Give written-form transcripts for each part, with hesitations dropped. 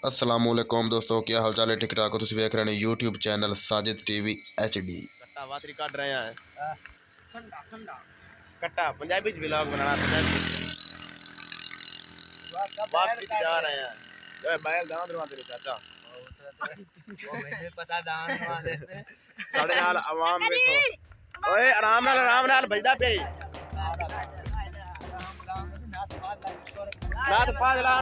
अस्सलामुअलैकुम दोस्तों, क्या हाल चाल है? ठीक ठाक हो? तुम देख रहे हैं YouTube channel Sajid TV HD। कट्टा वातरी काट रहे हैं। कट्टा पंजाबी व्लॉग बनाना, पंजाबी वापसी जा रहे हैं। ओए बैल दांत दरवा दे चाचा, वो मुझे पता दांत दरवा देते साढ़े नाल आवाम देखो। ओए आराम नाल भजदा पे नाथ पादला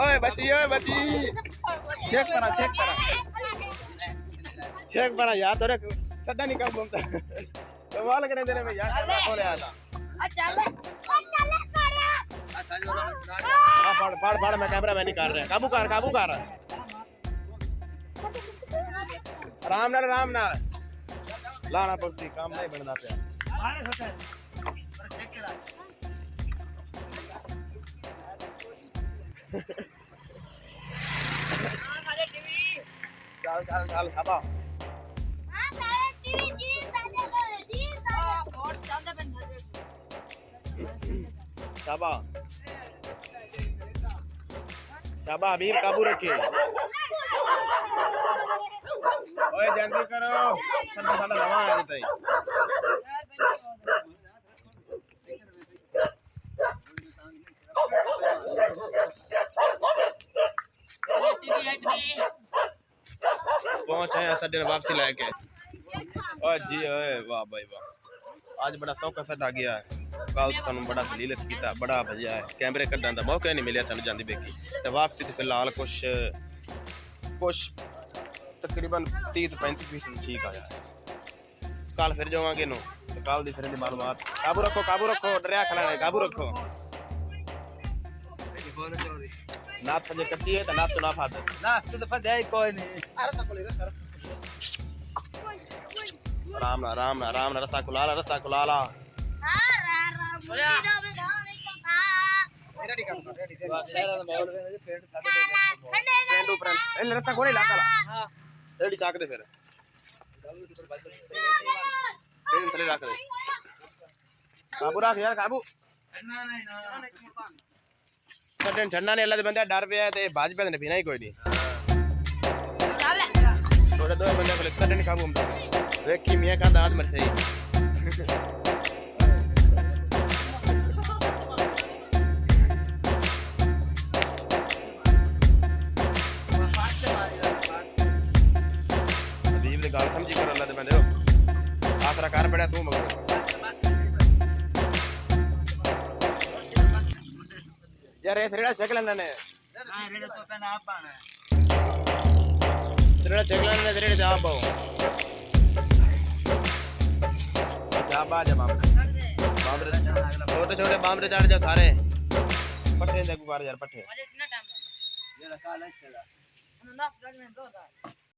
ओए बची चेक करा यार तोरे सड्डा निकल बोलता कमाल करने देने में यार बोले आला पढ़ मैं कैमरा मैन नहीं कर रहा। काबू कर आराम नाल लाना पड़ती, काम नहीं बनना पे चल शाबा शाबा हबीब काबू रखे। ओए जल्दी करो, साडा लवा है तई पहुंच आए सड्डे वापसी लेके। ओए जी ओए वाह भाई वाह, आज बड़ा सौखा सड्डा गया है। कल सानू बड़ा दलील किया, बड़ा भजिया है, कैमरे कड्डन दा मौका नहीं मिले सानू जांदी बेकी ते वापसी ते फिलहाल कुछ तकरीबन 30-35% ठीक आया है। कल फिर जावांगे नो ते कल दी फिर दी मालूमात। काबू रखो डरिया खलाने काबू रखो। नाथ जे कच्ची है तो नाथ तो ना फाद ना तू तो फादे कोई नहीं। अरे तो कोले आराम ना रस्ता कुलाला रेडी कर शहर दा माहौल वे पेड़ साडे फ्रेंड इन रस्ता कोने इलाका ला हां रेडी चाक दे फिर पेड़ थले रख दे। काबू रख यार काबू ना सडन छन्ना ने अल्लाह दे बंदे डर पे ते भाज पे ने पीना ही कोई नहीं। थोड़े दो बंदे को सडन काबू हम देखी मियां का दांत मर सही हबीब ने गाल समझी कर अल्लाह दे बंदे आसरा कर पड़ा तू मगर यार ऐसे रेड़ा चेक लेना ने हां रेड़ा तो पे ना आप पाना रेड़ा चेक लेना ने रेड़ा जा पाओ जा बा जा बामरे छोटे बामरे चढ़ जा सारे पट्टे दे गुबार यार पट्टे मुझे कितना टाइम लगा ये काला इसका ना 10 मिनट दो